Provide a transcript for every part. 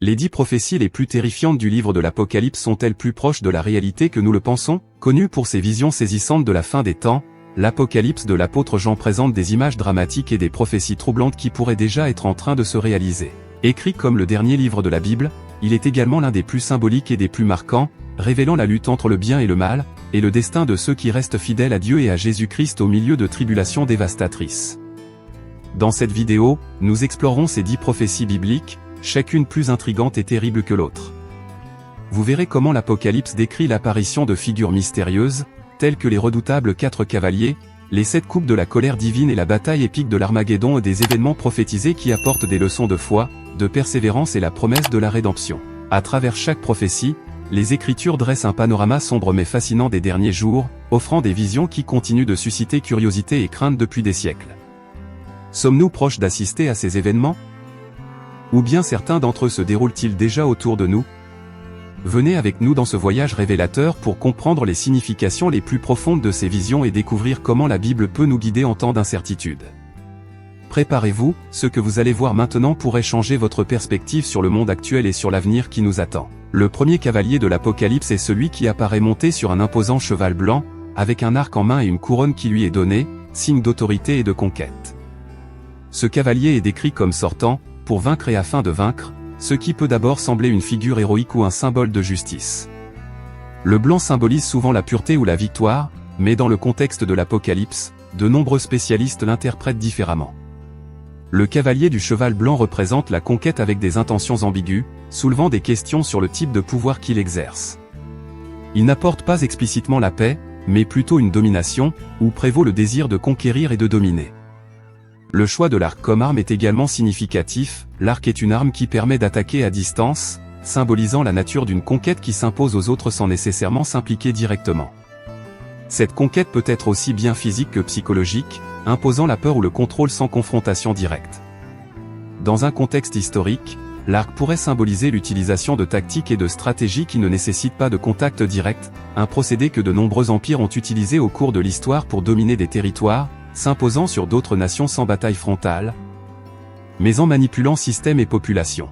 Les 10 prophéties les plus terrifiantes du livre de l'Apocalypse sont-elles plus proches de la réalité que nous le pensons? Connu pour ses visions saisissantes de la fin des temps, l'Apocalypse de l'apôtre Jean présente des images dramatiques et des prophéties troublantes qui pourraient déjà être en train de se réaliser. Écrit comme le dernier livre de la Bible, il est également l'un des plus symboliques et des plus marquants, révélant la lutte entre le bien et le mal, et le destin de ceux qui restent fidèles à Dieu et à Jésus-Christ au milieu de tribulations dévastatrices. Dans cette vidéo, nous explorerons ces 10 prophéties bibliques, chacune plus intrigante et terrible que l'autre. Vous verrez comment l'Apocalypse décrit l'apparition de figures mystérieuses, telles que les redoutables 4 cavaliers, les 7 coupes de la colère divine et la bataille épique de l'Armageddon et des événements prophétisés qui apportent des leçons de foi, de persévérance et la promesse de la rédemption. À travers chaque prophétie, les Écritures dressent un panorama sombre mais fascinant des derniers jours, offrant des visions qui continuent de susciter curiosité et crainte depuis des siècles. Sommes-nous proches d'assister à ces événements? Ou bien certains d'entre eux se déroulent-ils déjà autour de nous? Venez avec nous dans ce voyage révélateur pour comprendre les significations les plus profondes de ces visions et découvrir comment la Bible peut nous guider en temps d'incertitude. Préparez-vous, ce que vous allez voir maintenant pourrait changer votre perspective sur le monde actuel et sur l'avenir qui nous attend. Le premier cavalier de l'Apocalypse est celui qui apparaît monté sur un imposant cheval blanc, avec un arc en main et une couronne qui lui est donnée, signe d'autorité et de conquête. Ce cavalier est décrit comme sortant, pour vaincre et afin de vaincre, ce qui peut d'abord sembler une figure héroïque ou un symbole de justice. Le blanc symbolise souvent la pureté ou la victoire, mais dans le contexte de l'Apocalypse, de nombreux spécialistes l'interprètent différemment. Le cavalier du cheval blanc représente la conquête avec des intentions ambiguës, soulevant des questions sur le type de pouvoir qu'il exerce. Il n'apporte pas explicitement la paix, mais plutôt une domination, où prévaut le désir de conquérir et de dominer. Le choix de l'arc comme arme est également significatif, l'arc est une arme qui permet d'attaquer à distance, symbolisant la nature d'une conquête qui s'impose aux autres sans nécessairement s'impliquer directement. Cette conquête peut être aussi bien physique que psychologique, imposant la peur ou le contrôle sans confrontation directe. Dans un contexte historique, l'arc pourrait symboliser l'utilisation de tactiques et de stratégies qui ne nécessitent pas de contact direct, un procédé que de nombreux empires ont utilisé au cours de l'histoire pour dominer des territoires, s'imposant sur d'autres nations sans bataille frontale, mais en manipulant systèmes et populations.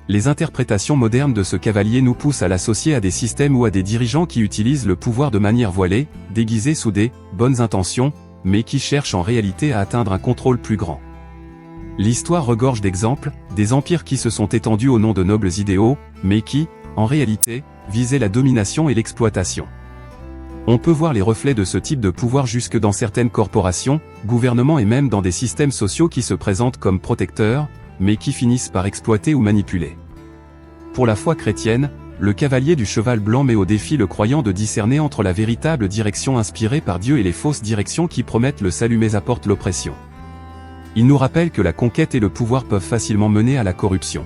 Les interprétations modernes de ce cavalier nous poussent à l'associer à des systèmes ou à des dirigeants qui utilisent le pouvoir de manière voilée, déguisée sous des bonnes intentions, mais qui cherchent en réalité à atteindre un contrôle plus grand. L'histoire regorge d'exemples, des empires qui se sont étendus au nom de nobles idéaux, mais qui, en réalité, visaient la domination et l'exploitation. On peut voir les reflets de ce type de pouvoir jusque dans certaines corporations, gouvernements et même dans des systèmes sociaux qui se présentent comme protecteurs, mais qui finissent par exploiter ou manipuler. Pour la foi chrétienne, le cavalier du cheval blanc met au défi le croyant de discerner entre la véritable direction inspirée par Dieu et les fausses directions qui promettent le salut mais apportent l'oppression. Il nous rappelle que la conquête et le pouvoir peuvent facilement mener à la corruption.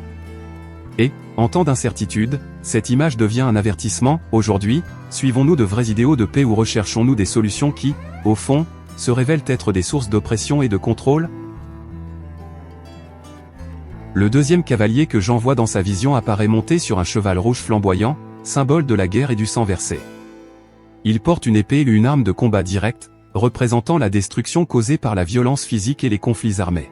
Et, en temps d'incertitude, cette image devient un avertissement. Aujourd'hui, suivons-nous de vrais idéaux de paix ou recherchons-nous des solutions qui, au fond, se révèlent être des sources d'oppression et de contrôle? Le deuxième cavalier que Jean voit dans sa vision apparaît monté sur un cheval rouge flamboyant, symbole de la guerre et du sang versé. Il porte une épée et une arme de combat directe, représentant la destruction causée par la violence physique et les conflits armés.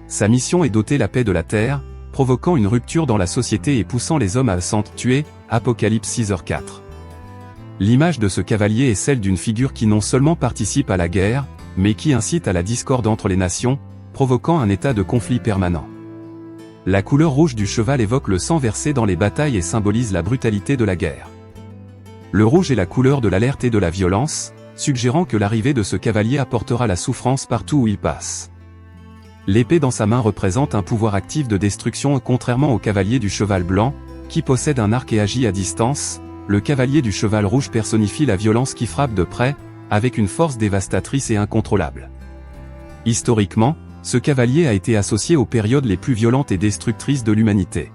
Sa mission est d'ôter la paix de la terre, provoquant une rupture dans la société et poussant les hommes à s'entretuer, Apocalypse 6h4. L'image de ce cavalier est celle d'une figure qui non seulement participe à la guerre, mais qui incite à la discorde entre les nations, provoquant un état de conflit permanent. La couleur rouge du cheval évoque le sang versé dans les batailles et symbolise la brutalité de la guerre. Le rouge est la couleur de l'alerte et de la violence, suggérant que l'arrivée de ce cavalier apportera la souffrance partout où il passe. L'épée dans sa main représente un pouvoir actif de destruction contrairement au cavalier du cheval blanc, qui possède un arc et agit à distance. Le cavalier du cheval rouge personnifie la violence qui frappe de près, avec une force dévastatrice et incontrôlable. Historiquement, ce cavalier a été associé aux périodes les plus violentes et destructrices de l'humanité.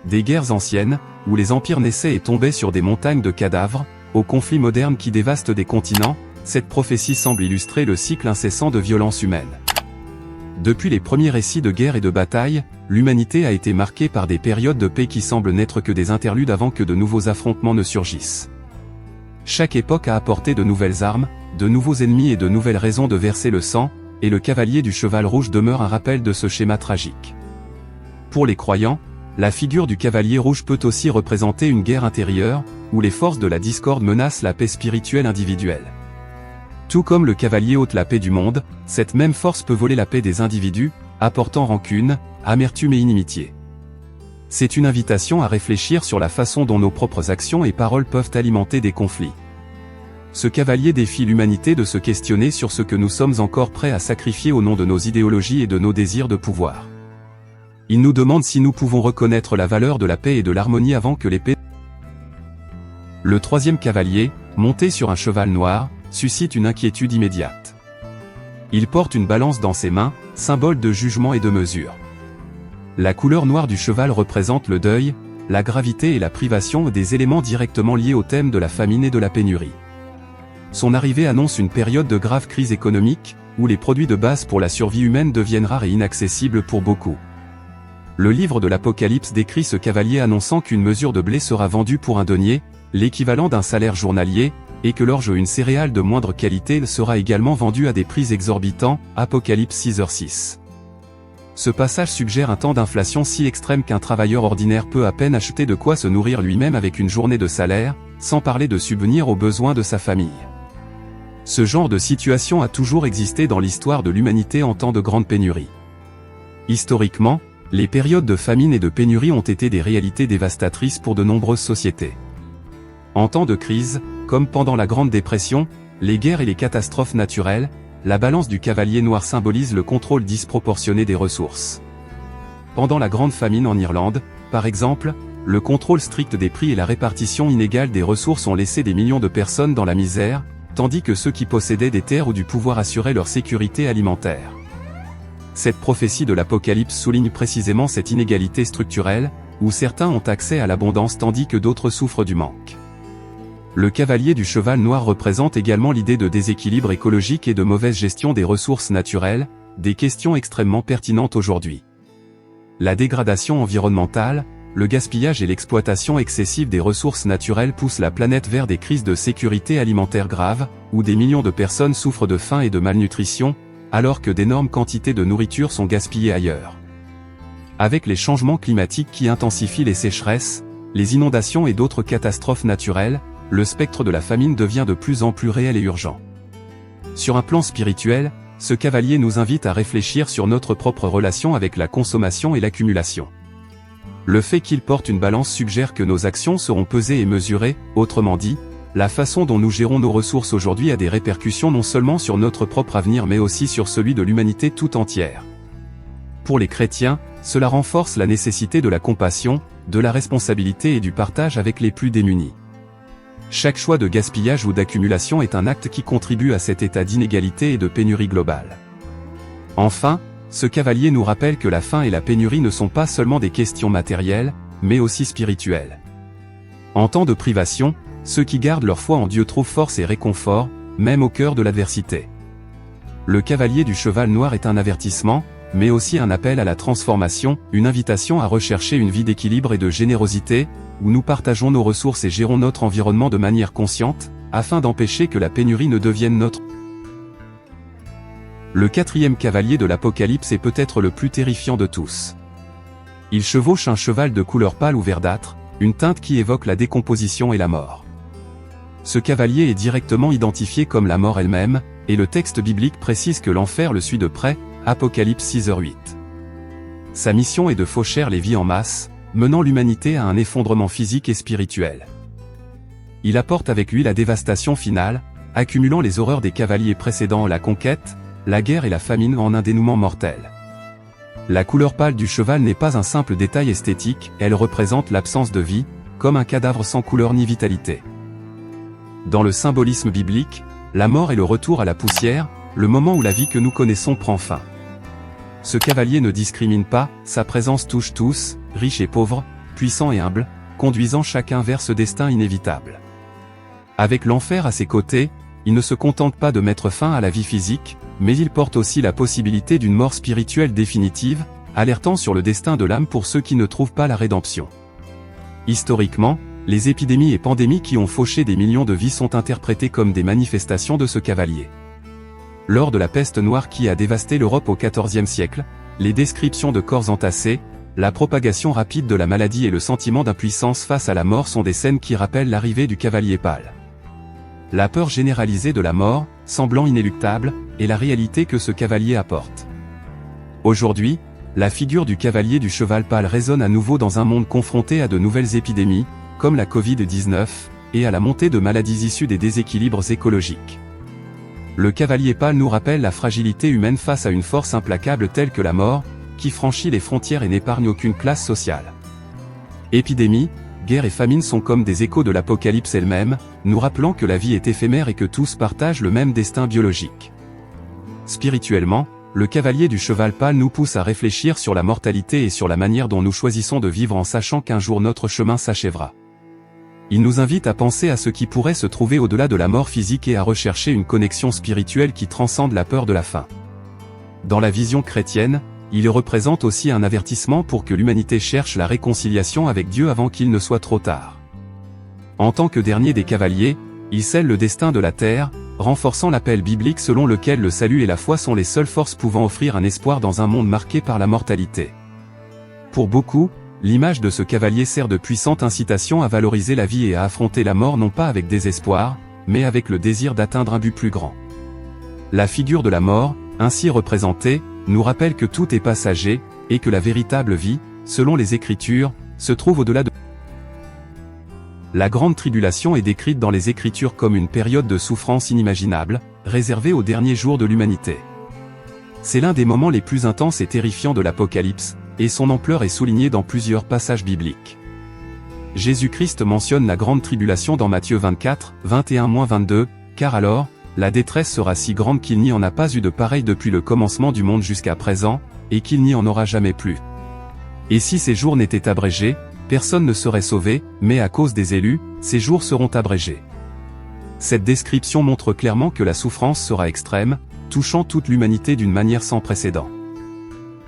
Des guerres anciennes, où les empires naissaient et tombaient sur des montagnes de cadavres, aux conflits modernes qui dévastent des continents, cette prophétie semble illustrer le cycle incessant de violence humaine. Depuis les premiers récits de guerre et de bataille, l'humanité a été marquée par des périodes de paix qui semblent n'être que des interludes avant que de nouveaux affrontements ne surgissent. Chaque époque a apporté de nouvelles armes, de nouveaux ennemis et de nouvelles raisons de verser le sang, et le cavalier du cheval rouge demeure un rappel de ce schéma tragique. Pour les croyants, la figure du cavalier rouge peut aussi représenter une guerre intérieure, où les forces de la discorde menacent la paix spirituelle individuelle. Tout comme le cavalier ôte la paix du monde, cette même force peut voler la paix des individus, apportant rancune, amertume et inimitié. C'est une invitation à réfléchir sur la façon dont nos propres actions et paroles peuvent alimenter des conflits. Ce cavalier défie l'humanité de se questionner sur ce que nous sommes encore prêts à sacrifier au nom de nos idéologies et de nos désirs de pouvoir. Il nous demande si nous pouvons reconnaître la valeur de la paix et de l'harmonie avant que l'épée. Le troisième cavalier, monté sur un cheval noir, suscite une inquiétude immédiate. Il porte une balance dans ses mains, symbole de jugement et de mesure. La couleur noire du cheval représente le deuil, la gravité et la privation, des éléments directement liés au thème de la famine et de la pénurie. Son arrivée annonce une période de grave crise économique, où les produits de base pour la survie humaine deviennent rares et inaccessibles pour beaucoup. Le livre de l'Apocalypse décrit ce cavalier annonçant qu'une mesure de blé sera vendue pour un denier, l'équivalent d'un salaire journalier, et que l'orge, une céréale de moindre qualité, sera également vendue à des prix exorbitants, Apocalypse 6h6. Ce passage suggère un temps d'inflation si extrême qu'un travailleur ordinaire peut à peine acheter de quoi se nourrir lui-même avec une journée de salaire, sans parler de subvenir aux besoins de sa famille. Ce genre de situation a toujours existé dans l'histoire de l'humanité en temps de grande pénurie. Historiquement, les périodes de famine et de pénurie ont été des réalités dévastatrices pour de nombreuses sociétés. En temps de crise, comme pendant la Grande Dépression, les guerres et les catastrophes naturelles, la balance du cavalier noir symbolise le contrôle disproportionné des ressources. Pendant la Grande Famine en Irlande, par exemple, le contrôle strict des prix et la répartition inégale des ressources ont laissé des millions de personnes dans la misère, tandis que ceux qui possédaient des terres ou du pouvoir assuraient leur sécurité alimentaire. Cette prophétie de l'Apocalypse souligne précisément cette inégalité structurelle, où certains ont accès à l'abondance tandis que d'autres souffrent du manque. Le cavalier du cheval noir représente également l'idée de déséquilibre écologique et de mauvaise gestion des ressources naturelles, des questions extrêmement pertinentes aujourd'hui. La dégradation environnementale, le gaspillage et l'exploitation excessive des ressources naturelles poussent la planète vers des crises de sécurité alimentaire graves, où des millions de personnes souffrent de faim et de malnutrition, alors que d'énormes quantités de nourriture sont gaspillées ailleurs. Avec les changements climatiques qui intensifient les sécheresses, les inondations et d'autres catastrophes naturelles, le spectre de la famine devient de plus en plus réel et urgent. Sur un plan spirituel, ce cavalier nous invite à réfléchir sur notre propre relation avec la consommation et l'accumulation. Le fait qu'il porte une balance suggère que nos actions seront pesées et mesurées, autrement dit, la façon dont nous gérons nos ressources aujourd'hui a des répercussions non seulement sur notre propre avenir mais aussi sur celui de l'humanité tout entière. Pour les chrétiens, cela renforce la nécessité de la compassion, de la responsabilité et du partage avec les plus démunis. Chaque choix de gaspillage ou d'accumulation est un acte qui contribue à cet état d'inégalité et de pénurie globale. Enfin, ce cavalier nous rappelle que la faim et la pénurie ne sont pas seulement des questions matérielles, mais aussi spirituelles. En temps de privation, ceux qui gardent leur foi en Dieu trouvent force et réconfort, même au cœur de l'adversité. Le cavalier du cheval noir est un avertissement, mais aussi un appel à la transformation, une invitation à rechercher une vie d'équilibre et de générosité, où nous partageons nos ressources et gérons notre environnement de manière consciente, afin d'empêcher que la pénurie ne devienne notre. Le quatrième cavalier de l'Apocalypse est peut-être le plus terrifiant de tous. Il chevauche un cheval de couleur pâle ou verdâtre, une teinte qui évoque la décomposition et la mort. Ce cavalier est directement identifié comme la mort elle-même, et le texte biblique précise que l'enfer le suit de près, Apocalypse 6h8. Sa mission est de faucher les vies en masse, menant l'humanité à un effondrement physique et spirituel. Il apporte avec lui la dévastation finale, accumulant les horreurs des cavaliers précédents, la conquête, la guerre et la famine en un dénouement mortel. La couleur pâle du cheval n'est pas un simple détail esthétique, elle représente l'absence de vie, comme un cadavre sans couleur ni vitalité. Dans le symbolisme biblique, la mort est le retour à la poussière, le moment où la vie que nous connaissons prend fin. Ce cavalier ne discrimine pas, sa présence touche tous, riches et pauvres, puissants et humbles, conduisant chacun vers ce destin inévitable. Avec l'enfer à ses côtés, il ne se contente pas de mettre fin à la vie physique, mais il porte aussi la possibilité d'une mort spirituelle définitive, alertant sur le destin de l'âme pour ceux qui ne trouvent pas la rédemption. Historiquement, les épidémies et pandémies qui ont fauché des millions de vies sont interprétées comme des manifestations de ce cavalier. Lors de la peste noire qui a dévasté l'Europe au XIVe siècle, les descriptions de corps entassés, la propagation rapide de la maladie et le sentiment d'impuissance face à la mort sont des scènes qui rappellent l'arrivée du cavalier pâle. La peur généralisée de la mort, semblant inéluctable, est la réalité que ce cavalier apporte. Aujourd'hui, la figure du cavalier du cheval pâle résonne à nouveau dans un monde confronté à de nouvelles épidémies, comme la Covid-19, et à la montée de maladies issues des déséquilibres écologiques. Le cavalier pâle nous rappelle la fragilité humaine face à une force implacable telle que la mort, qui franchit les frontières et n'épargne aucune classe sociale. Épidémies, guerre et famine sont comme des échos de l'Apocalypse elle-même, nous rappelant que la vie est éphémère et que tous partagent le même destin biologique. Spirituellement, le cavalier du cheval pâle nous pousse à réfléchir sur la mortalité et sur la manière dont nous choisissons de vivre en sachant qu'un jour notre chemin s'achèvera. Il nous invite à penser à ce qui pourrait se trouver au-delà de la mort physique et à rechercher une connexion spirituelle qui transcende la peur de la fin. Dans la vision chrétienne, il représente aussi un avertissement pour que l'humanité cherche la réconciliation avec Dieu avant qu'il ne soit trop tard. En tant que dernier des cavaliers, il scelle le destin de la terre, renforçant l'appel biblique selon lequel le salut et la foi sont les seules forces pouvant offrir un espoir dans un monde marqué par la mortalité. Pour beaucoup, l'image de ce cavalier sert de puissante incitation à valoriser la vie et à affronter la mort non pas avec désespoir, mais avec le désir d'atteindre un but plus grand. La figure de la mort, ainsi représentée, nous rappelle que tout est passager, et que la véritable vie, selon les Écritures, se trouve au-delà de... La grande tribulation est décrite dans les Écritures comme une période de souffrance inimaginable, réservée aux derniers jours de l'humanité. C'est l'un des moments les plus intenses et terrifiants de l'Apocalypse, et son ampleur est soulignée dans plusieurs passages bibliques. Jésus-Christ mentionne la grande tribulation dans Matthieu 24, 21-22, car alors, la détresse sera si grande qu'il n'y en a pas eu de pareille depuis le commencement du monde jusqu'à présent, et qu'il n'y en aura jamais plus. Et si ces jours n'étaient abrégés, personne ne serait sauvé, mais à cause des élus, ces jours seront abrégés. Cette description montre clairement que la souffrance sera extrême, touchant toute l'humanité d'une manière sans précédent.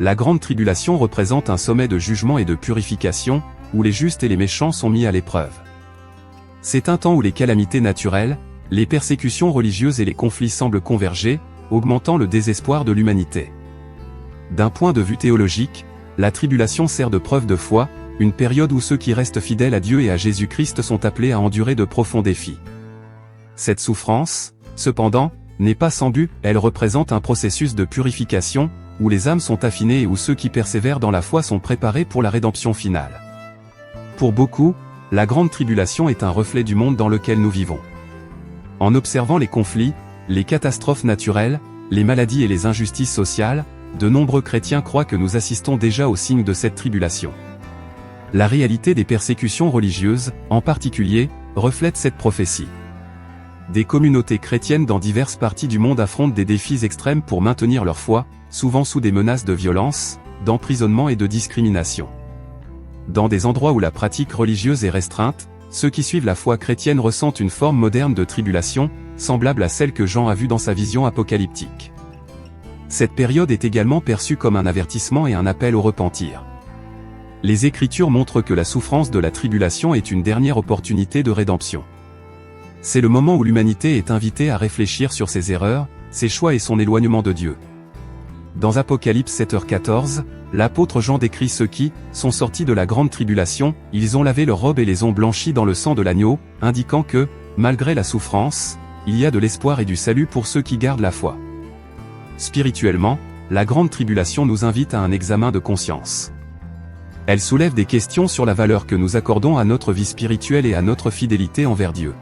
La grande tribulation représente un sommet de jugement et de purification, où les justes et les méchants sont mis à l'épreuve. C'est un temps où les calamités naturelles, les persécutions religieuses et les conflits semblent converger, augmentant le désespoir de l'humanité. D'un point de vue théologique, la tribulation sert de preuve de foi, une période où ceux qui restent fidèles à Dieu et à Jésus-Christ sont appelés à endurer de profonds défis. Cette souffrance, cependant, n'est pas sans but, elle représente un processus de purification, où les âmes sont affinées et où ceux qui persévèrent dans la foi sont préparés pour la rédemption finale. Pour beaucoup, la grande tribulation est un reflet du monde dans lequel nous vivons. En observant les conflits, les catastrophes naturelles, les maladies et les injustices sociales, de nombreux chrétiens croient que nous assistons déjà aux signes de cette tribulation. La réalité des persécutions religieuses, en particulier, reflète cette prophétie. Des communautés chrétiennes dans diverses parties du monde affrontent des défis extrêmes pour maintenir leur foi, souvent sous des menaces de violence, d'emprisonnement et de discrimination. Dans des endroits où la pratique religieuse est restreinte, ceux qui suivent la foi chrétienne ressentent une forme moderne de tribulation, semblable à celle que Jean a vue dans sa vision apocalyptique. Cette période est également perçue comme un avertissement et un appel au repentir. Les Écritures montrent que la souffrance de la tribulation est une dernière opportunité de rédemption. C'est le moment où l'humanité est invitée à réfléchir sur ses erreurs, ses choix et son éloignement de Dieu. Dans Apocalypse 7h14, l'apôtre Jean décrit ceux qui sont sortis de la grande tribulation, ils ont lavé leurs robes et les ont blanchis dans le sang de l'agneau, indiquant que, malgré la souffrance, il y a de l'espoir et du salut pour ceux qui gardent la foi. Spirituellement, la grande tribulation nous invite à un examen de conscience. Elle soulève des questions sur la valeur que nous accordons à notre vie spirituelle et à notre fidélité envers Dieu.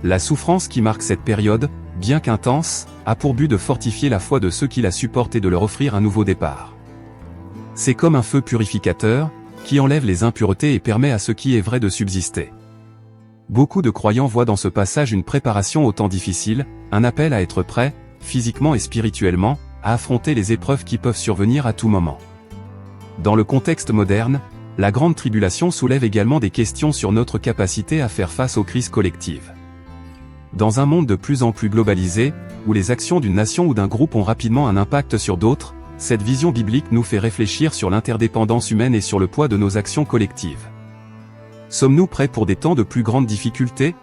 La souffrance qui marque cette période, bien qu'intense, a pour but de fortifier la foi de ceux qui la supportent et de leur offrir un nouveau départ. C'est comme un feu purificateur, qui enlève les impuretés et permet à ce qui est vrai de subsister. Beaucoup de croyants voient dans ce passage une préparation au temps difficile, un appel à être prêt, physiquement et spirituellement, à affronter les épreuves qui peuvent survenir à tout moment. Dans le contexte moderne, la grande tribulation soulève également des questions sur notre capacité à faire face aux crises collectives. Dans un monde de plus en plus globalisé, où les actions d'une nation ou d'un groupe ont rapidement un impact sur d'autres, cette vision biblique nous fait réfléchir sur l'interdépendance humaine et sur le poids de nos actions collectives. Sommes-nous prêts pour des temps de plus grandes difficultés ?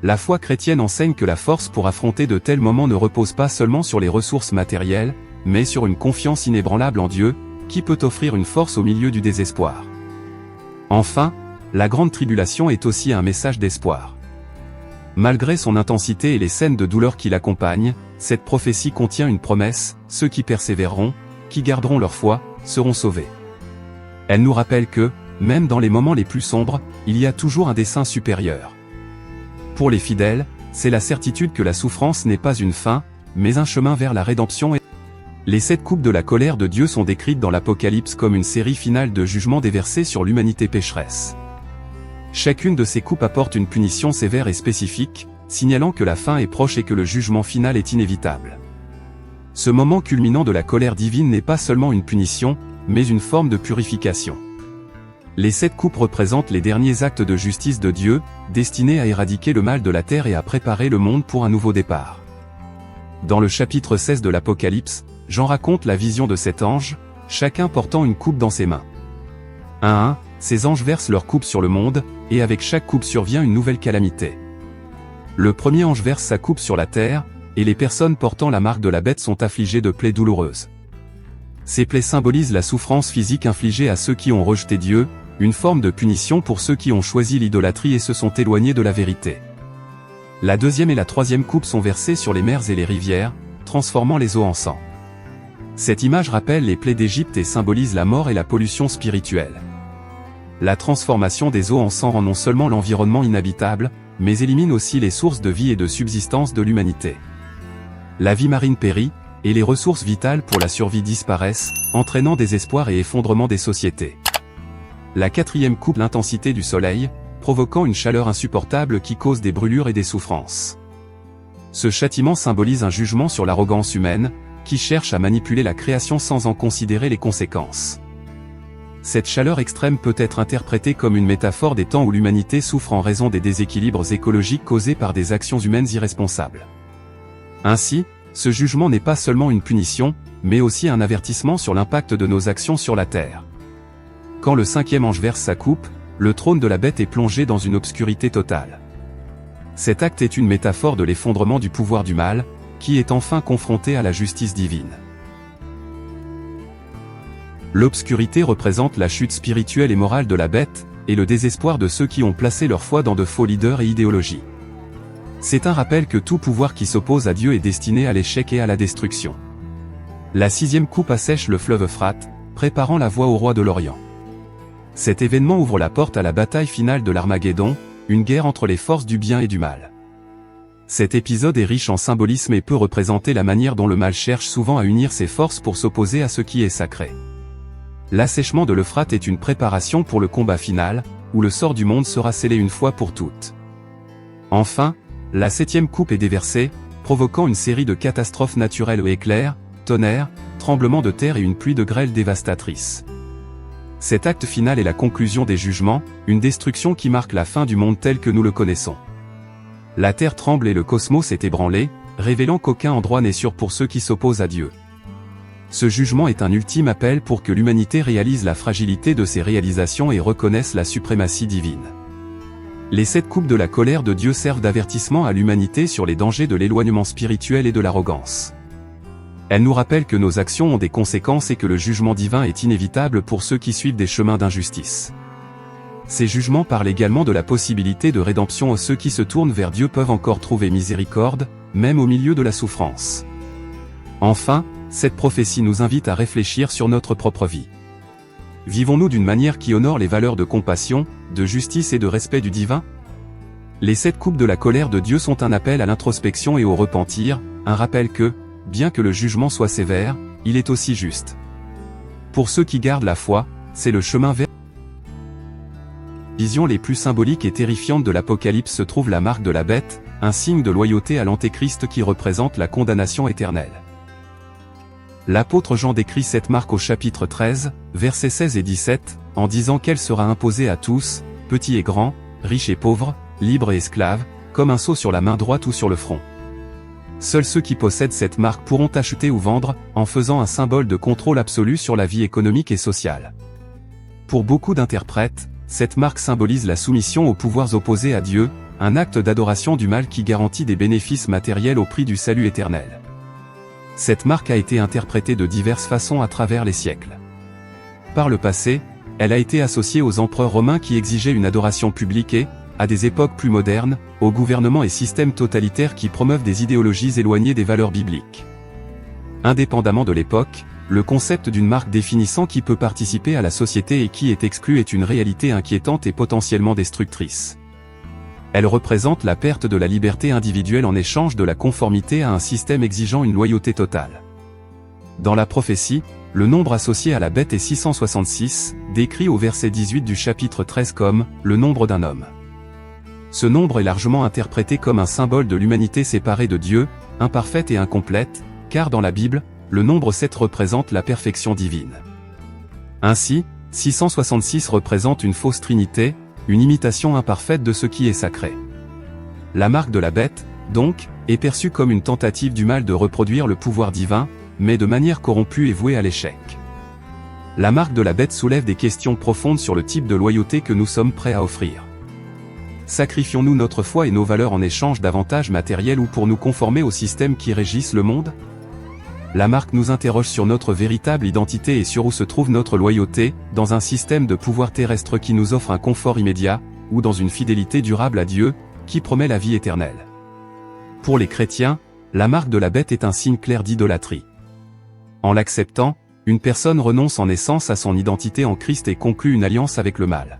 La foi chrétienne enseigne que la force pour affronter de tels moments ne repose pas seulement sur les ressources matérielles, mais sur une confiance inébranlable en Dieu, qui peut offrir une force au milieu du désespoir. Enfin, la grande tribulation est aussi un message d'espoir. Malgré son intensité et les scènes de douleur qui l'accompagnent, cette prophétie contient une promesse: ceux qui persévéreront, qui garderont leur foi, seront sauvés. Elle nous rappelle que, même dans les moments les plus sombres, il y a toujours un dessein supérieur. Pour les fidèles, c'est la certitude que la souffrance n'est pas une fin, mais un chemin vers la rédemption. Les 7 coupes de la colère de Dieu sont décrites dans l'Apocalypse comme une série finale de jugements déversés sur l'humanité pécheresse. Chacune de ces coupes apporte une punition sévère et spécifique, signalant que la fin est proche et que le jugement final est inévitable. Ce moment culminant de la colère divine n'est pas seulement une punition, mais une forme de purification. Les 7 coupes représentent les derniers actes de justice de Dieu, destinés à éradiquer le mal de la terre et à préparer le monde pour un nouveau départ. Dans le chapitre 16 de l'Apocalypse, Jean raconte la vision de 7 anges, chacun portant une coupe dans ses mains. Un à un, ces anges versent leur coupe sur le monde, et avec chaque coupe survient une nouvelle calamité. Le premier ange verse sa coupe sur la terre, et les personnes portant la marque de la bête sont affligées de plaies douloureuses. Ces plaies symbolisent la souffrance physique infligée à ceux qui ont rejeté Dieu, une forme de punition pour ceux qui ont choisi l'idolâtrie et se sont éloignés de la vérité. La deuxième et la troisième coupe sont versées sur les mers et les rivières, transformant les eaux en sang. Cette image rappelle les plaies d'Égypte et symbolise la mort et la pollution spirituelle. La transformation des eaux en sang rend non seulement l'environnement inhabitable, mais élimine aussi les sources de vie et de subsistance de l'humanité. La vie marine périt, et les ressources vitales pour la survie disparaissent, entraînant désespoir et effondrement des sociétés. La quatrième coupe l'intensité du soleil, provoquant une chaleur insupportable qui cause des brûlures et des souffrances. Ce châtiment symbolise un jugement sur l'arrogance humaine, qui cherche à manipuler la création sans en considérer les conséquences. Cette chaleur extrême peut être interprétée comme une métaphore des temps où l'humanité souffre en raison des déséquilibres écologiques causés par des actions humaines irresponsables. Ainsi, ce jugement n'est pas seulement une punition, mais aussi un avertissement sur l'impact de nos actions sur la Terre. Quand le 5e ange verse sa coupe, le trône de la bête est plongé dans une obscurité totale. Cet acte est une métaphore de l'effondrement du pouvoir du mal, qui est enfin confronté à la justice divine. L'obscurité représente la chute spirituelle et morale de la bête, et le désespoir de ceux qui ont placé leur foi dans de faux leaders et idéologies. C'est un rappel que tout pouvoir qui s'oppose à Dieu est destiné à l'échec et à la destruction. La 6e coupe assèche le fleuve Euphrate, préparant la voie au roi de l'Orient. Cet événement ouvre la porte à la bataille finale de l'Armageddon, une guerre entre les forces du bien et du mal. Cet épisode est riche en symbolisme et peut représenter la manière dont le mal cherche souvent à unir ses forces pour s'opposer à ce qui est sacré. L'assèchement de l'Euphrate est une préparation pour le combat final, où le sort du monde sera scellé une fois pour toutes. Enfin, la 7e coupe est déversée, provoquant une série de catastrophes naturelles: éclairs, tonnerres, tremblements de terre et une pluie de grêle dévastatrice. Cet acte final est la conclusion des jugements, une destruction qui marque la fin du monde tel que nous le connaissons. La terre tremble et le cosmos est ébranlé, révélant qu'aucun endroit n'est sûr pour ceux qui s'opposent à Dieu. Ce jugement est un ultime appel pour que l'humanité réalise la fragilité de ses réalisations et reconnaisse la suprématie divine. Les 7 coupes de la colère de Dieu servent d'avertissement à l'humanité sur les dangers de l'éloignement spirituel et de l'arrogance. Elles nous rappellent que nos actions ont des conséquences et que le jugement divin est inévitable pour ceux qui suivent des chemins d'injustice. Ces jugements parlent également de la possibilité de rédemption où ceux qui se tournent vers Dieu peuvent encore trouver miséricorde, même au milieu de la souffrance. Enfin, cette prophétie nous invite à réfléchir sur notre propre vie. Vivons-nous d'une manière qui honore les valeurs de compassion, de justice et de respect du divin? Les 7 coupes de la colère de Dieu sont un appel à l'introspection et au repentir, un rappel que, bien que le jugement soit sévère, il est aussi juste. Pour ceux qui gardent la foi, c'est le chemin vers les visions les plus symboliques et terrifiantes de l'Apocalypse se trouve la marque de la bête, un signe de loyauté à l'Antéchrist qui représente la condamnation éternelle. L'apôtre Jean décrit cette marque au chapitre 13, versets 16 et 17, en disant qu'elle sera imposée à tous, petits et grands, riches et pauvres, libres et esclaves, comme un sceau sur la main droite ou sur le front. Seuls ceux qui possèdent cette marque pourront acheter ou vendre, en faisant un symbole de contrôle absolu sur la vie économique et sociale. Pour beaucoup d'interprètes, cette marque symbolise la soumission aux pouvoirs opposés à Dieu, un acte d'adoration du mal qui garantit des bénéfices matériels au prix du salut éternel. Cette marque a été interprétée de diverses façons à travers les siècles. Par le passé, elle a été associée aux empereurs romains qui exigeaient une adoration publique et, à des époques plus modernes, aux gouvernements et systèmes totalitaires qui promeuvent des idéologies éloignées des valeurs bibliques. Indépendamment de l'époque, le concept d'une marque définissant qui peut participer à la société et qui est exclu est une réalité inquiétante et potentiellement destructrice. Elle représente la perte de la liberté individuelle en échange de la conformité à un système exigeant une loyauté totale. Dans la prophétie, le nombre associé à la bête est 666, décrit au verset 18 du chapitre 13 comme « le nombre d'un homme ». Ce nombre est largement interprété comme un symbole de l'humanité séparée de Dieu, imparfaite et incomplète, car dans la Bible, le nombre 7 représente la perfection divine. Ainsi, 666 représente une fausse trinité, une imitation imparfaite de ce qui est sacré. La marque de la bête, donc, est perçue comme une tentative du mal de reproduire le pouvoir divin, mais de manière corrompue et vouée à l'échec. La marque de la bête soulève des questions profondes sur le type de loyauté que nous sommes prêts à offrir. Sacrifions-nous notre foi et nos valeurs en échange d'avantages matériels ou pour nous conformer aux systèmes qui régissent le monde ? La marque nous interroge sur notre véritable identité et sur où se trouve notre loyauté, dans un système de pouvoir terrestre qui nous offre un confort immédiat, ou dans une fidélité durable à Dieu, qui promet la vie éternelle. Pour les chrétiens, la marque de la bête est un signe clair d'idolâtrie. En l'acceptant, une personne renonce en essence à son identité en Christ et conclut une alliance avec le mal.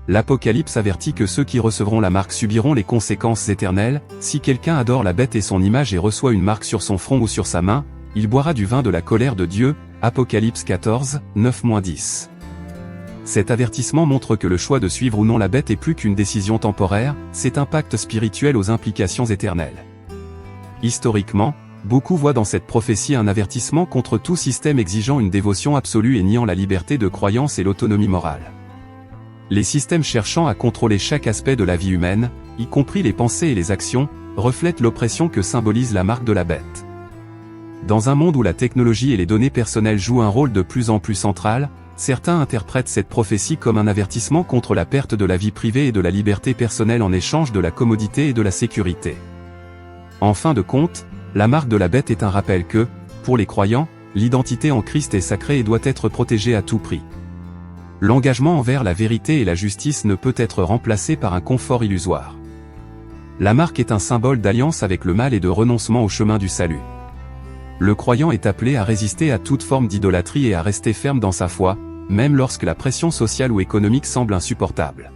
L'Apocalypse avertit que ceux qui recevront la marque subiront les conséquences éternelles. Si quelqu'un adore la bête et son image et reçoit une marque sur son front ou sur sa main, il boira du vin de la colère de Dieu. Apocalypse 14, 9-10. Cet avertissement montre que le choix de suivre ou non la bête est plus qu'une décision temporaire, c'est un pacte spirituel aux implications éternelles. Historiquement, beaucoup voient dans cette prophétie un avertissement contre tout système exigeant une dévotion absolue et niant la liberté de croyance et l'autonomie morale. Les systèmes cherchant à contrôler chaque aspect de la vie humaine, y compris les pensées et les actions, reflètent l'oppression que symbolise la marque de la bête. Dans un monde où la technologie et les données personnelles jouent un rôle de plus en plus central, certains interprètent cette prophétie comme un avertissement contre la perte de la vie privée et de la liberté personnelle en échange de la commodité et de la sécurité. En fin de compte, la marque de la bête est un rappel que, pour les croyants, l'identité en Christ est sacrée et doit être protégée à tout prix. L'engagement envers la vérité et la justice ne peut être remplacé par un confort illusoire. La marque est un symbole d'alliance avec le mal et de renoncement au chemin du salut. Le croyant est appelé à résister à toute forme d'idolâtrie et à rester ferme dans sa foi, même lorsque la pression sociale ou économique semble insupportable.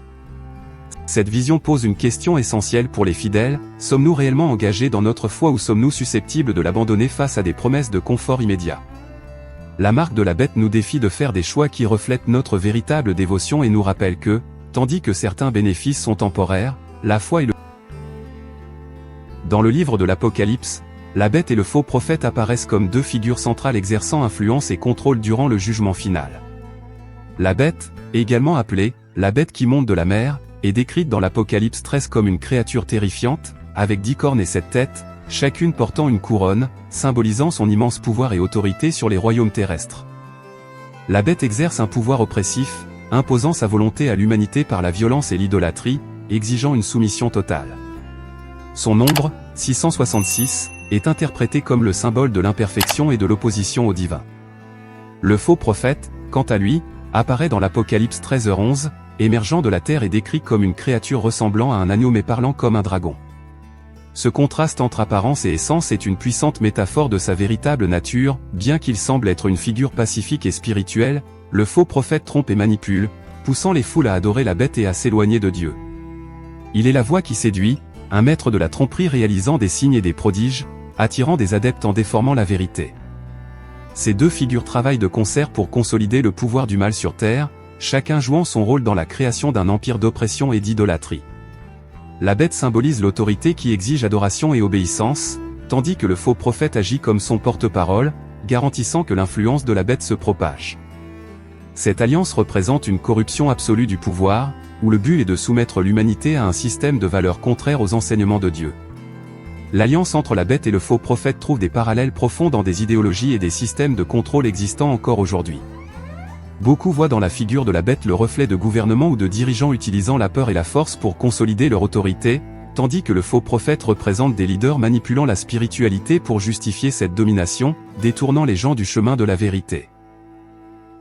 Cette vision pose une question essentielle pour les fidèles, sommes-nous réellement engagés dans notre foi ou sommes-nous susceptibles de l'abandonner face à des promesses de confort immédiat ? La marque de la bête nous défie de faire des choix qui reflètent notre véritable dévotion et nous rappelle que, tandis que certains bénéfices sont temporaires, la foi est le... Dans le livre de l'Apocalypse, la bête et le faux prophète apparaissent comme deux figures centrales exerçant influence et contrôle durant le jugement final. La bête, également appelée « la bête qui monte de la mer », est décrite dans l'Apocalypse 13 comme une créature terrifiante, avec 10 cornes et 7 têtes, chacune portant une couronne, symbolisant son immense pouvoir et autorité sur les royaumes terrestres. La bête exerce un pouvoir oppressif, imposant sa volonté à l'humanité par la violence et l'idolâtrie, exigeant une soumission totale. Son nombre, 666, est interprété comme le symbole de l'imperfection et de l'opposition au divin. Le faux prophète, quant à lui, apparaît dans l'Apocalypse 13h11, émergeant de la terre et décrit comme une créature ressemblant à un agneau mais parlant comme un dragon. Ce contraste entre apparence et essence est une puissante métaphore de sa véritable nature, bien qu'il semble être une figure pacifique et spirituelle, le faux prophète trompe et manipule, poussant les foules à adorer la bête et à s'éloigner de Dieu. Il est la voix qui séduit, un maître de la tromperie réalisant des signes et des prodiges, attirant des adeptes en déformant la vérité. Ces deux figures travaillent de concert pour consolider le pouvoir du mal sur terre, chacun jouant son rôle dans la création d'un empire d'oppression et d'idolâtrie. La bête symbolise l'autorité qui exige adoration et obéissance, tandis que le faux prophète agit comme son porte-parole, garantissant que l'influence de la bête se propage. Cette alliance représente une corruption absolue du pouvoir, où le but est de soumettre l'humanité à un système de valeurs contraires aux enseignements de Dieu. L'alliance entre la bête et le faux prophète trouve des parallèles profonds dans des idéologies et des systèmes de contrôle existants encore aujourd'hui. Beaucoup voient dans la figure de la bête le reflet de gouvernements ou de dirigeants utilisant la peur et la force pour consolider leur autorité, tandis que le faux prophète représente des leaders manipulant la spiritualité pour justifier cette domination, détournant les gens du chemin de la vérité.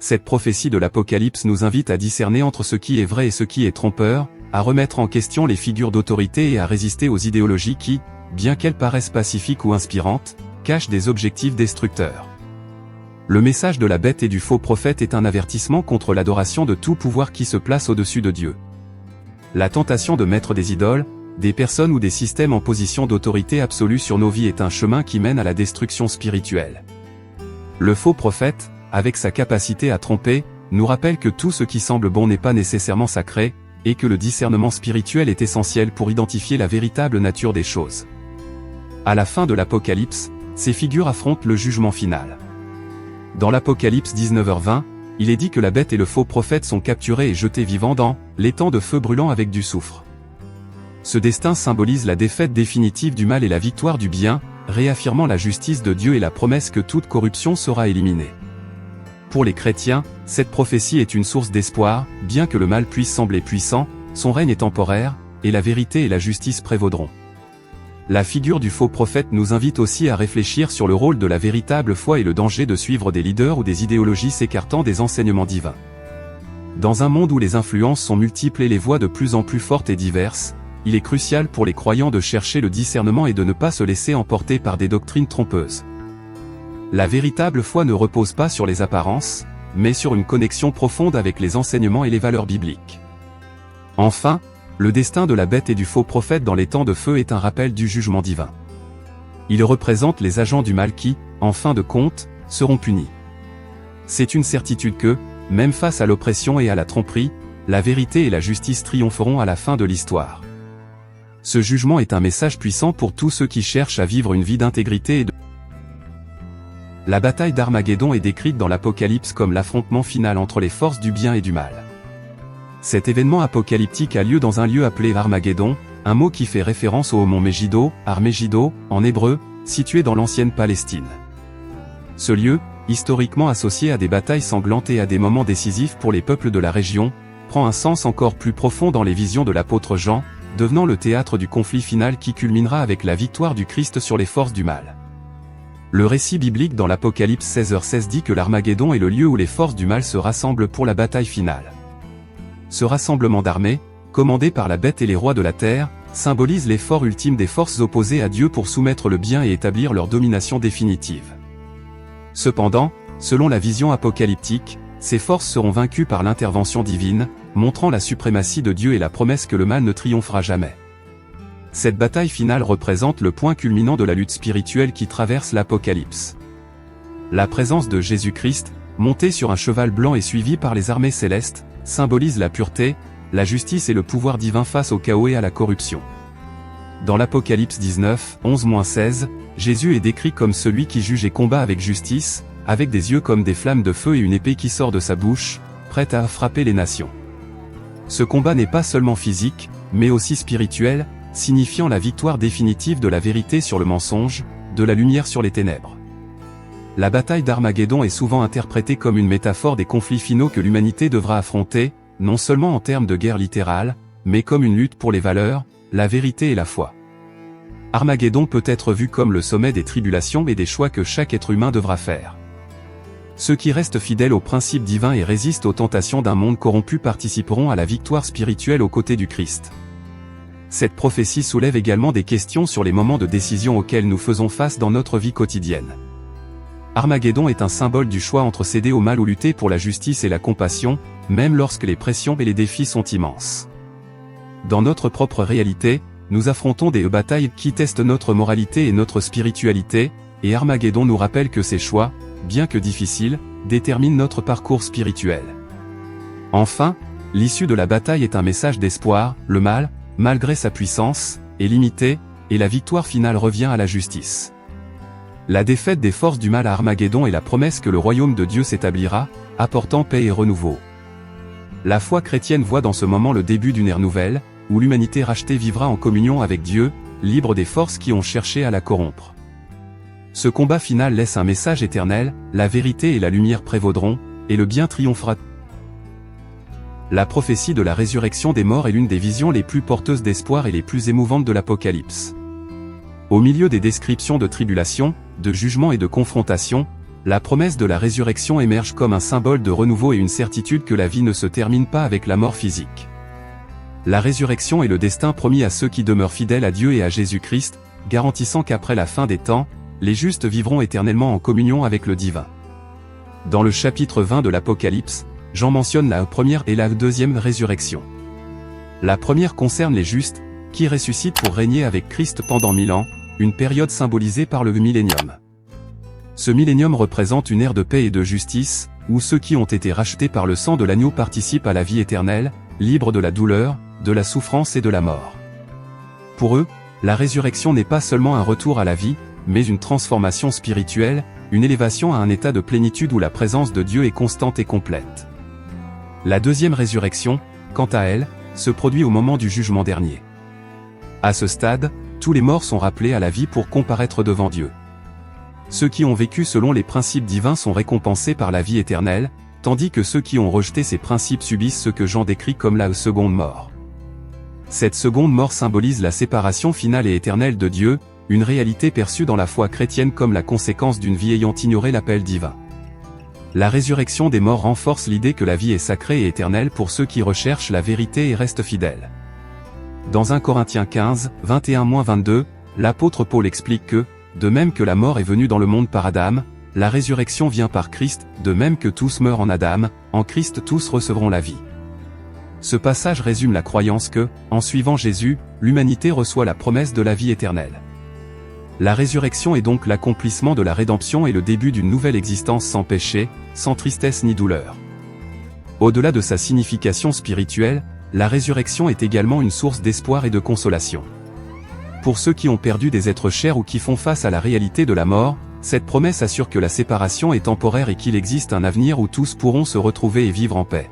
cette prophétie de l'Apocalypse nous invite à discerner entre ce qui est vrai et ce qui est trompeur, à remettre en question les figures d'autorité et à résister aux idéologies qui, bien qu'elles paraissent pacifiques ou inspirantes, cachent des objectifs destructeurs. Le message de la bête et du faux prophète est un avertissement contre l'adoration de tout pouvoir qui se place au-dessus de Dieu. La tentation de mettre des idoles, des personnes ou des systèmes en position d'autorité absolue sur nos vies est un chemin qui mène à la destruction spirituelle. Le faux prophète, avec sa capacité à tromper, nous rappelle que tout ce qui semble bon n'est pas nécessairement sacré, et que le discernement spirituel est essentiel pour identifier la véritable nature des choses. À la fin de l'Apocalypse, ces figures affrontent le jugement final. Dans l'Apocalypse 19h20, il est dit que la bête et le faux prophète sont capturés et jetés vivants dans l'étang de feu brûlant avec du soufre. Ce destin symbolise la défaite définitive du mal et la victoire du bien, réaffirmant la justice de Dieu et la promesse que toute corruption sera éliminée. Pour les chrétiens, cette prophétie est une source d'espoir, bien que le mal puisse sembler puissant, son règne est temporaire, et la vérité et la justice prévaudront. La figure du faux prophète nous invite aussi à réfléchir sur le rôle de la véritable foi et le danger de suivre des leaders ou des idéologies s'écartant des enseignements divins. Dans un monde où les influences sont multiples et les voix de plus en plus fortes et diverses, il est crucial pour les croyants de chercher le discernement et de ne pas se laisser emporter par des doctrines trompeuses. La véritable foi ne repose pas sur les apparences, mais sur une connexion profonde avec les enseignements et les valeurs bibliques. Enfin, le destin de la bête et du faux prophète dans les temps de feu est un rappel du jugement divin. Il représente les agents du mal qui, en fin de compte, seront punis. C'est une certitude que, même face à l'oppression et à la tromperie, la vérité et la justice triompheront à la fin de l'histoire. Ce jugement est un message puissant pour tous ceux qui cherchent à vivre une vie d'intégrité et de... La bataille d'Armageddon est décrite dans l'Apocalypse comme l'affrontement final entre les forces du bien et du mal. Cet événement apocalyptique a lieu dans un lieu appelé Armageddon, un mot qui fait référence au mont Megiddo, Armegiddo, en hébreu, situé dans l'ancienne Palestine. Ce lieu, historiquement associé à des batailles sanglantes et à des moments décisifs pour les peuples de la région, prend un sens encore plus profond dans les visions de l'apôtre Jean, devenant le théâtre du conflit final qui culminera avec la victoire du Christ sur les forces du mal. Le récit biblique dans l'Apocalypse 16h16 dit que l'Armageddon est le lieu où les forces du mal se rassemblent pour la bataille finale. Ce rassemblement d'armées, commandé par la bête et les rois de la terre, symbolise l'effort ultime des forces opposées à Dieu pour soumettre le bien et établir leur domination définitive. Cependant, selon la vision apocalyptique, ces forces seront vaincues par l'intervention divine, montrant la suprématie de Dieu et la promesse que le mal ne triomphera jamais. Cette bataille finale représente le point culminant de la lutte spirituelle qui traverse l'Apocalypse. La présence de Jésus-Christ, monté sur un cheval blanc et suivi par les armées célestes, symbolise la pureté, la justice et le pouvoir divin face au chaos et à la corruption. Dans l'Apocalypse 19, 11-16, Jésus est décrit comme celui qui juge et combat avec justice, avec des yeux comme des flammes de feu et une épée qui sort de sa bouche, prête à frapper les nations. Ce combat n'est pas seulement physique, mais aussi spirituel, signifiant la victoire définitive de la vérité sur le mensonge, de la lumière sur les ténèbres. La bataille d'Armageddon est souvent interprétée comme une métaphore des conflits finaux que l'humanité devra affronter, non seulement en termes de guerre littérale, mais comme une lutte pour les valeurs, la vérité et la foi. Armageddon peut être vu comme le sommet des tribulations et des choix que chaque être humain devra faire. Ceux qui restent fidèles aux principes divins et résistent aux tentations d'un monde corrompu participeront à la victoire spirituelle aux côtés du Christ. Cette prophétie soulève également des questions sur les moments de décision auxquels nous faisons face dans notre vie quotidienne. Armageddon est un symbole du choix entre céder au mal ou lutter pour la justice et la compassion, même lorsque les pressions et les défis sont immenses. Dans notre propre réalité, nous affrontons des batailles qui testent notre moralité et notre spiritualité, et Armageddon nous rappelle que ces choix, bien que difficiles, déterminent notre parcours spirituel. Enfin, l'issue de la bataille est un message d'espoir, le mal, malgré sa puissance, est limité, et la victoire finale revient à la justice. La défaite des forces du mal à Armageddon est la promesse que le royaume de Dieu s'établira, apportant paix et renouveau. La foi chrétienne voit dans ce moment le début d'une ère nouvelle, où l'humanité rachetée vivra en communion avec Dieu, libre des forces qui ont cherché à la corrompre. Ce combat final laisse un message éternel, la vérité et la lumière prévaudront, et le bien triomphera. La prophétie de la résurrection des morts est l'une des visions les plus porteuses d'espoir et les plus émouvantes de l'Apocalypse. Au milieu des descriptions de tribulation, de jugement et de confrontation, la promesse de la résurrection émerge comme un symbole de renouveau et une certitude que la vie ne se termine pas avec la mort physique. La résurrection est le destin promis à ceux qui demeurent fidèles à Dieu et à Jésus-Christ, garantissant qu'après la fin des temps, les justes vivront éternellement en communion avec le divin. Dans le chapitre 20 de l'Apocalypse, Jean mentionne la première et la deuxième résurrection. La première concerne les justes, qui ressuscitent pour régner avec Christ pendant 1000 ans, une période symbolisée par le millénium. Ce millénium représente une ère de paix et de justice, où ceux qui ont été rachetés par le sang de l'agneau participent à la vie éternelle, libres de la douleur, de la souffrance et de la mort. Pour eux, la résurrection n'est pas seulement un retour à la vie, mais une transformation spirituelle, une élévation à un état de plénitude où la présence de Dieu est constante et complète. La deuxième résurrection, quant à elle, se produit au moment du jugement dernier. À ce stade, tous les morts sont rappelés à la vie pour comparaître devant Dieu. Ceux qui ont vécu selon les principes divins sont récompensés par la vie éternelle, tandis que ceux qui ont rejeté ces principes subissent ce que Jean décrit comme la seconde mort. Cette seconde mort symbolise la séparation finale et éternelle de Dieu, une réalité perçue dans la foi chrétienne comme la conséquence d'une vie ayant ignoré l'appel divin. La résurrection des morts renforce l'idée que la vie est sacrée et éternelle pour ceux qui recherchent la vérité et restent fidèles. Dans 1 Corinthiens 15, 21-22, l'apôtre Paul explique que, de même que la mort est venue dans le monde par Adam, la résurrection vient par Christ, de même que tous meurent en Adam, en Christ tous recevront la vie. Ce passage résume la croyance que, en suivant Jésus, l'humanité reçoit la promesse de la vie éternelle. La résurrection est donc l'accomplissement de la rédemption et le début d'une nouvelle existence sans péché, sans tristesse ni douleur. Au-delà de sa signification spirituelle, la résurrection est également une source d'espoir et de consolation. Pour ceux qui ont perdu des êtres chers ou qui font face à la réalité de la mort, cette promesse assure que la séparation est temporaire et qu'il existe un avenir où tous pourront se retrouver et vivre en paix.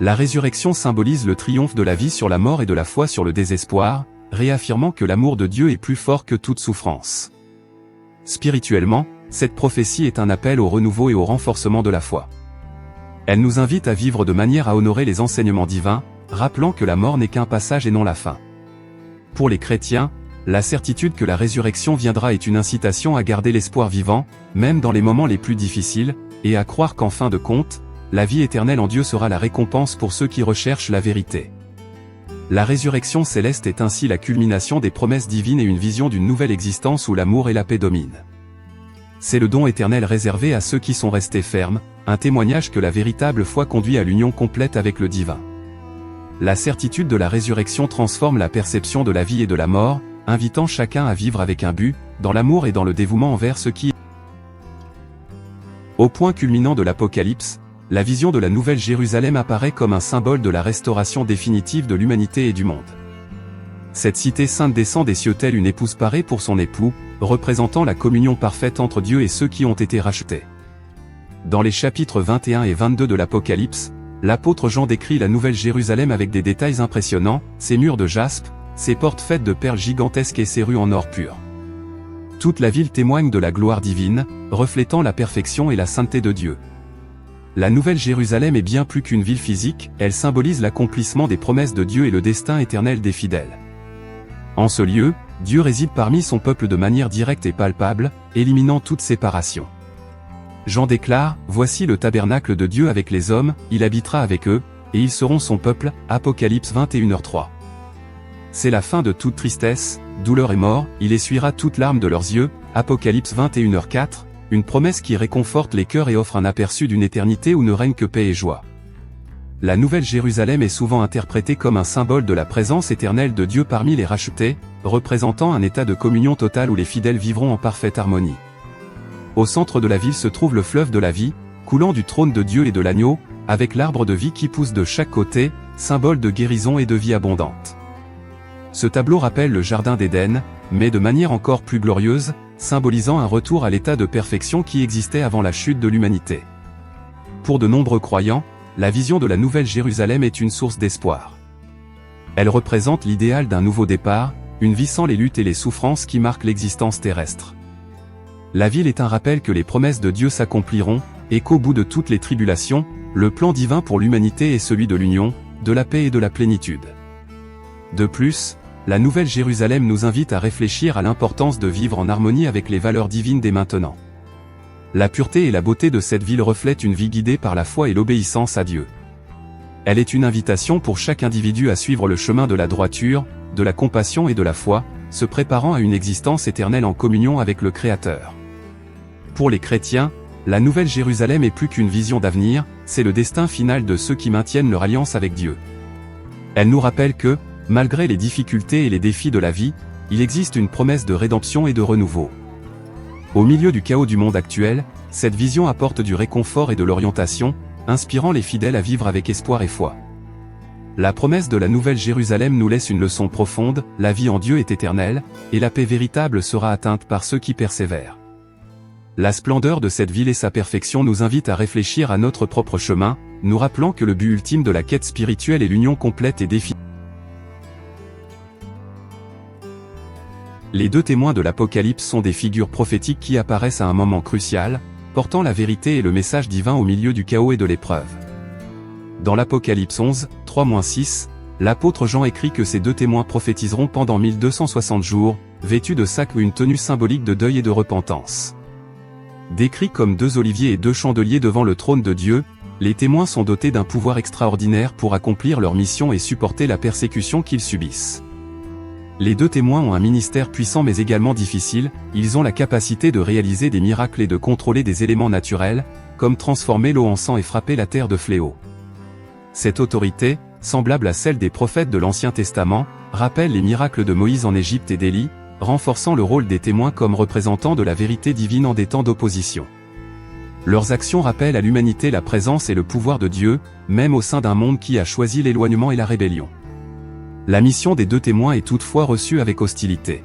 La résurrection symbolise le triomphe de la vie sur la mort et de la foi sur le désespoir, réaffirmant que l'amour de Dieu est plus fort que toute souffrance. Spirituellement, cette prophétie est un appel au renouveau et au renforcement de la foi. Elle nous invite à vivre de manière à honorer les enseignements divins, rappelant que la mort n'est qu'un passage et non la fin. Pour les chrétiens, la certitude que la résurrection viendra est une incitation à garder l'espoir vivant, même dans les moments les plus difficiles, et à croire qu'en fin de compte, la vie éternelle en Dieu sera la récompense pour ceux qui recherchent la vérité. La résurrection céleste est ainsi la culmination des promesses divines et une vision d'une nouvelle existence où l'amour et la paix dominent. C'est le don éternel réservé à ceux qui sont restés fermes, un témoignage que la véritable foi conduit à l'union complète avec le divin. La certitude de la résurrection transforme la perception de la vie et de la mort, invitant chacun à vivre avec un but, dans l'amour et dans le dévouement envers ceux qui... Au point culminant de l'Apocalypse, la vision de la Nouvelle Jérusalem apparaît comme un symbole de la restauration définitive de l'humanité et du monde. Cette cité sainte descend des cieux telle une épouse parée pour son époux, représentant la communion parfaite entre Dieu et ceux qui ont été rachetés. Dans les chapitres 21 et 22 de l'Apocalypse, l'apôtre Jean décrit la Nouvelle Jérusalem avec des détails impressionnants, ses murs de jaspe, ses portes faites de perles gigantesques et ses rues en or pur. Toute la ville témoigne de la gloire divine, reflétant la perfection et la sainteté de Dieu. La Nouvelle Jérusalem est bien plus qu'une ville physique, elle symbolise l'accomplissement des promesses de Dieu et le destin éternel des fidèles. En ce lieu, Dieu réside parmi son peuple de manière directe et palpable, éliminant toute séparation. Jean déclare, « Voici le tabernacle de Dieu avec les hommes, il habitera avec eux, et ils seront son peuple. » Apocalypse 21h3. C'est la fin de toute tristesse, douleur et mort, il essuiera toute larme de leurs yeux. Apocalypse 21h4. Une promesse qui réconforte les cœurs et offre un aperçu d'une éternité où ne règne que paix et joie. La Nouvelle Jérusalem est souvent interprétée comme un symbole de la présence éternelle de Dieu parmi les rachetés, représentant un état de communion totale où les fidèles vivront en parfaite harmonie. Au centre de la ville se trouve le fleuve de la vie, coulant du trône de Dieu et de l'agneau, avec l'arbre de vie qui pousse de chaque côté, symbole de guérison et de vie abondante. Ce tableau rappelle le jardin d'Éden, mais de manière encore plus glorieuse, symbolisant un retour à l'état de perfection qui existait avant la chute de l'humanité. Pour de nombreux croyants, la vision de la Nouvelle Jérusalem est une source d'espoir. Elle représente l'idéal d'un nouveau départ, une vie sans les luttes et les souffrances qui marquent l'existence terrestre. La ville est un rappel que les promesses de Dieu s'accompliront, et qu'au bout de toutes les tribulations, le plan divin pour l'humanité est celui de l'union, de la paix et de la plénitude. De plus, la Nouvelle Jérusalem nous invite à réfléchir à l'importance de vivre en harmonie avec les valeurs divines dès maintenant. La pureté et la beauté de cette ville reflètent une vie guidée par la foi et l'obéissance à Dieu. Elle est une invitation pour chaque individu à suivre le chemin de la droiture, de la compassion et de la foi, se préparant à une existence éternelle en communion avec le Créateur. Pour les chrétiens, la Nouvelle Jérusalem est plus qu'une vision d'avenir, c'est le destin final de ceux qui maintiennent leur alliance avec Dieu. Elle nous rappelle que, malgré les difficultés et les défis de la vie, il existe une promesse de rédemption et de renouveau. Au milieu du chaos du monde actuel, cette vision apporte du réconfort et de l'orientation, inspirant les fidèles à vivre avec espoir et foi. La promesse de la Nouvelle Jérusalem nous laisse une leçon profonde, la vie en Dieu est éternelle, et la paix véritable sera atteinte par ceux qui persévèrent. La splendeur de cette ville et sa perfection nous invitent à réfléchir à notre propre chemin, nous rappelant que le but ultime de la quête spirituelle est l'union complète et définitive. Les deux témoins de l'Apocalypse sont des figures prophétiques qui apparaissent à un moment crucial, portant la vérité et le message divin au milieu du chaos et de l'épreuve. Dans l'Apocalypse 11, 3-6, l'apôtre Jean écrit que ces deux témoins prophétiseront pendant 1260 jours, vêtus de sacs ou une tenue symbolique de deuil et de repentance. Décrits comme deux oliviers et deux chandeliers devant le trône de Dieu, les témoins sont dotés d'un pouvoir extraordinaire pour accomplir leur mission et supporter la persécution qu'ils subissent. Les deux témoins ont un ministère puissant mais également difficile, ils ont la capacité de réaliser des miracles et de contrôler des éléments naturels, comme transformer l'eau en sang et frapper la terre de fléaux. Cette autorité, semblable à celle des prophètes de l'Ancien Testament, rappelle les miracles de Moïse en Égypte et d'Élie, renforçant le rôle des témoins comme représentants de la vérité divine en des temps d'opposition. Leurs actions rappellent à l'humanité la présence et le pouvoir de Dieu, même au sein d'un monde qui a choisi l'éloignement et la rébellion. La mission des deux témoins est toutefois reçue avec hostilité.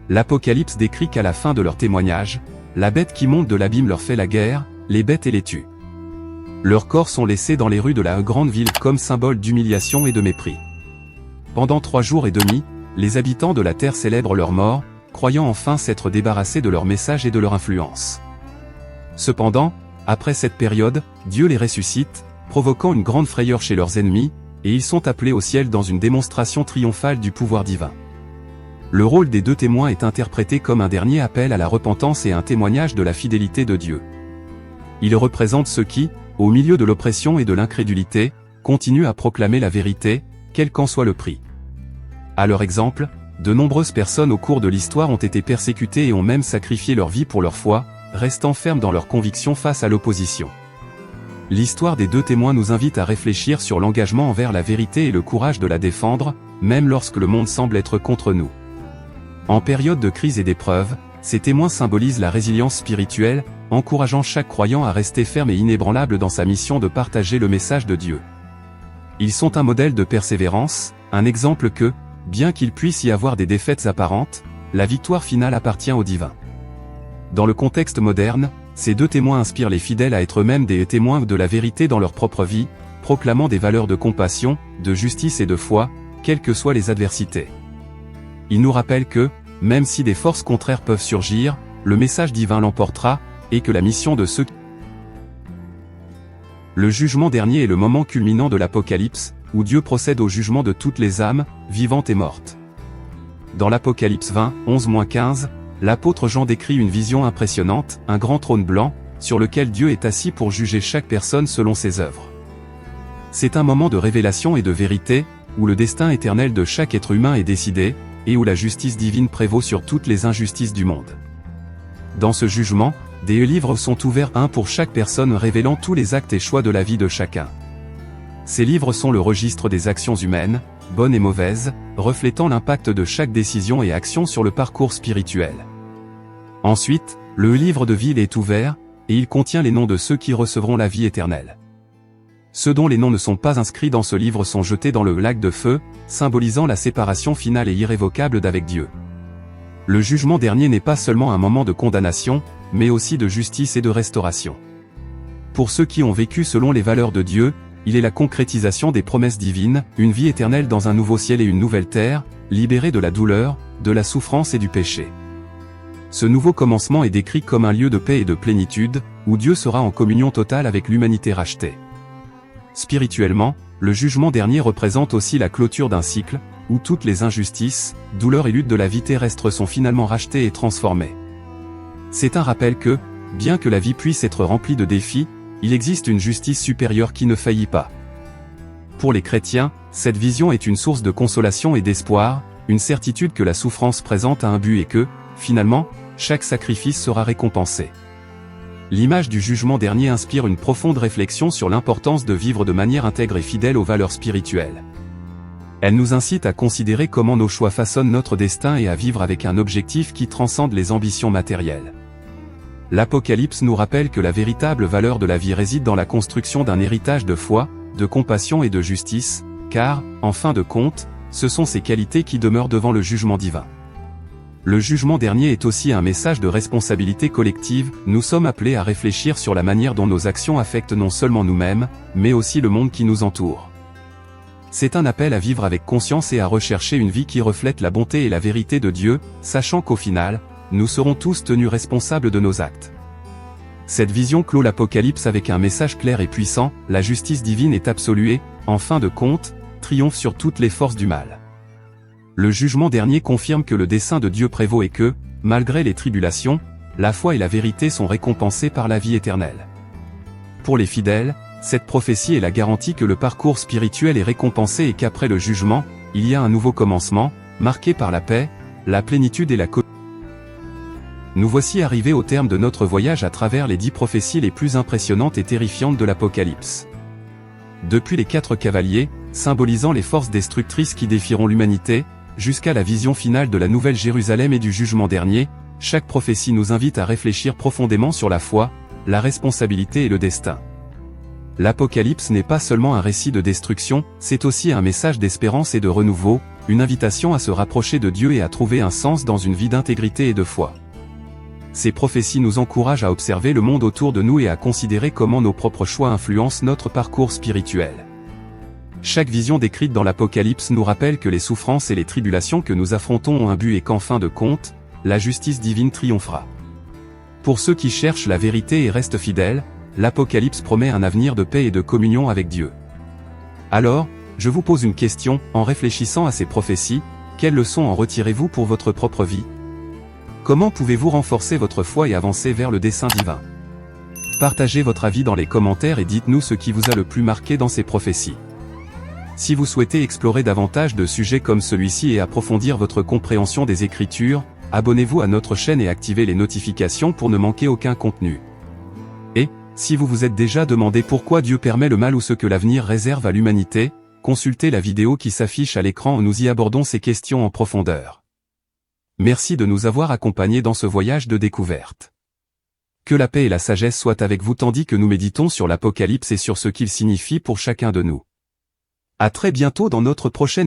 L'Apocalypse décrit qu'à la fin de leur témoignage, la bête qui monte de l'abîme leur fait la guerre, les bête et les tue. Leurs corps sont laissés dans les rues de la grande ville comme symbole d'humiliation et de mépris. Pendant 3 jours et demi, les habitants de la terre célèbrent leur mort, croyant enfin s'être débarrassés de leur message et de leur influence. Cependant, après cette période, Dieu les ressuscite, provoquant une grande frayeur chez leurs ennemis, et ils sont appelés au ciel dans une démonstration triomphale du pouvoir divin. Le rôle des deux témoins est interprété comme un dernier appel à la repentance et un témoignage de la fidélité de Dieu. Ils représentent ceux qui, au milieu de l'oppression et de l'incrédulité, continuent à proclamer la vérité, quel qu'en soit le prix. À leur exemple, de nombreuses personnes au cours de l'histoire ont été persécutées et ont même sacrifié leur vie pour leur foi, restant fermes dans leurs convictions face à l'opposition. L'histoire des deux témoins nous invite à réfléchir sur l'engagement envers la vérité et le courage de la défendre, même lorsque le monde semble être contre nous. En période de crise et d'épreuve, ces témoins symbolisent la résilience spirituelle, encourageant chaque croyant à rester ferme et inébranlable dans sa mission de partager le message de Dieu. Ils sont un modèle de persévérance, un exemple que, bien qu'il puisse y avoir des défaites apparentes, la victoire finale appartient au divin. Dans le contexte moderne, ces deux témoins inspirent les fidèles à être eux-mêmes des témoins de la vérité dans leur propre vie, proclamant des valeurs de compassion, de justice et de foi, quelles que soient les adversités. Ils nous rappellent que, même si des forces contraires peuvent surgir, le message divin l'emportera, et que la mission de ceux... Le jugement dernier est le moment culminant de l'Apocalypse, où Dieu procède au jugement de toutes les âmes, vivantes et mortes. Dans l'Apocalypse 20, 11-15, l'apôtre Jean décrit une vision impressionnante, un grand trône blanc, sur lequel Dieu est assis pour juger chaque personne selon ses œuvres. C'est un moment de révélation et de vérité, où le destin éternel de chaque être humain est décidé, et où la justice divine prévaut sur toutes les injustices du monde. Dans ce jugement, des livres sont ouverts, un pour chaque personne révélant tous les actes et choix de la vie de chacun. Ces livres sont le registre des actions humaines, bonnes et mauvaises, reflétant l'impact de chaque décision et action sur le parcours spirituel. Ensuite, le livre de vie est ouvert, et il contient les noms de ceux qui recevront la vie éternelle. Ceux dont les noms ne sont pas inscrits dans ce livre sont jetés dans le lac de feu, symbolisant la séparation finale et irrévocable d'avec Dieu. Le jugement dernier n'est pas seulement un moment de condamnation, mais aussi de justice et de restauration. Pour ceux qui ont vécu selon les valeurs de Dieu, il est la concrétisation des promesses divines, une vie éternelle dans un nouveau ciel et une nouvelle terre, libérée de la douleur, de la souffrance et du péché. Ce nouveau commencement est décrit comme un lieu de paix et de plénitude, où Dieu sera en communion totale avec l'humanité rachetée. Spirituellement, le jugement dernier représente aussi la clôture d'un cycle, où toutes les injustices, douleurs et luttes de la vie terrestre sont finalement rachetées et transformées. C'est un rappel que, bien que la vie puisse être remplie de défis, il existe une justice supérieure qui ne faillit pas. Pour les chrétiens, cette vision est une source de consolation et d'espoir, une certitude que la souffrance présente à un but et que, finalement, chaque sacrifice sera récompensé. L'image du jugement dernier inspire une profonde réflexion sur l'importance de vivre de manière intègre et fidèle aux valeurs spirituelles. Elle nous incite à considérer comment nos choix façonnent notre destin et à vivre avec un objectif qui transcende les ambitions matérielles. L'Apocalypse nous rappelle que la véritable valeur de la vie réside dans la construction d'un héritage de foi, de compassion et de justice, car, en fin de compte, ce sont ces qualités qui demeurent devant le jugement divin. Le jugement dernier est aussi un message de responsabilité collective, nous sommes appelés à réfléchir sur la manière dont nos actions affectent non seulement nous-mêmes, mais aussi le monde qui nous entoure. C'est un appel à vivre avec conscience et à rechercher une vie qui reflète la bonté et la vérité de Dieu, sachant qu'au final, nous serons tous tenus responsables de nos actes. Cette vision clôt l'Apocalypse avec un message clair et puissant, la justice divine est absolue et, en fin de compte, triomphe sur toutes les forces du mal. Le jugement dernier confirme que le dessein de Dieu prévaut et que, malgré les tribulations, la foi et la vérité sont récompensées par la vie éternelle. Pour les fidèles, cette prophétie est la garantie que le parcours spirituel est récompensé et qu'après le jugement, il y a un nouveau commencement, marqué par la paix, la plénitude et la communion. Nous voici arrivés au terme de notre voyage à travers les 10 prophéties les plus impressionnantes et terrifiantes de l'Apocalypse. Depuis les 4 cavaliers, symbolisant les forces destructrices qui défieront l'humanité, jusqu'à la vision finale de la Nouvelle Jérusalem et du jugement dernier, chaque prophétie nous invite à réfléchir profondément sur la foi, la responsabilité et le destin. L'Apocalypse n'est pas seulement un récit de destruction, c'est aussi un message d'espérance et de renouveau, une invitation à se rapprocher de Dieu et à trouver un sens dans une vie d'intégrité et de foi. Ces prophéties nous encouragent à observer le monde autour de nous et à considérer comment nos propres choix influencent notre parcours spirituel. Chaque vision décrite dans l'Apocalypse nous rappelle que les souffrances et les tribulations que nous affrontons ont un but et qu'en fin de compte, la justice divine triomphera. Pour ceux qui cherchent la vérité et restent fidèles, l'Apocalypse promet un avenir de paix et de communion avec Dieu. Alors, je vous pose une question, en réfléchissant à ces prophéties, quelles leçons en retirez-vous pour votre propre vie ? Comment pouvez-vous renforcer votre foi et avancer vers le dessein divin ? Partagez votre avis dans les commentaires et dites-nous ce qui vous a le plus marqué dans ces prophéties. Si vous souhaitez explorer davantage de sujets comme celui-ci et approfondir votre compréhension des Écritures, abonnez-vous à notre chaîne et activez les notifications pour ne manquer aucun contenu. Et, si vous vous êtes déjà demandé pourquoi Dieu permet le mal ou ce que l'avenir réserve à l'humanité, consultez la vidéo qui s'affiche à l'écran où nous y abordons ces questions en profondeur. Merci de nous avoir accompagnés dans ce voyage de découverte. Que la paix et la sagesse soient avec vous tandis que nous méditons sur l'Apocalypse et sur ce qu'il signifie pour chacun de nous. À très bientôt dans notre prochaine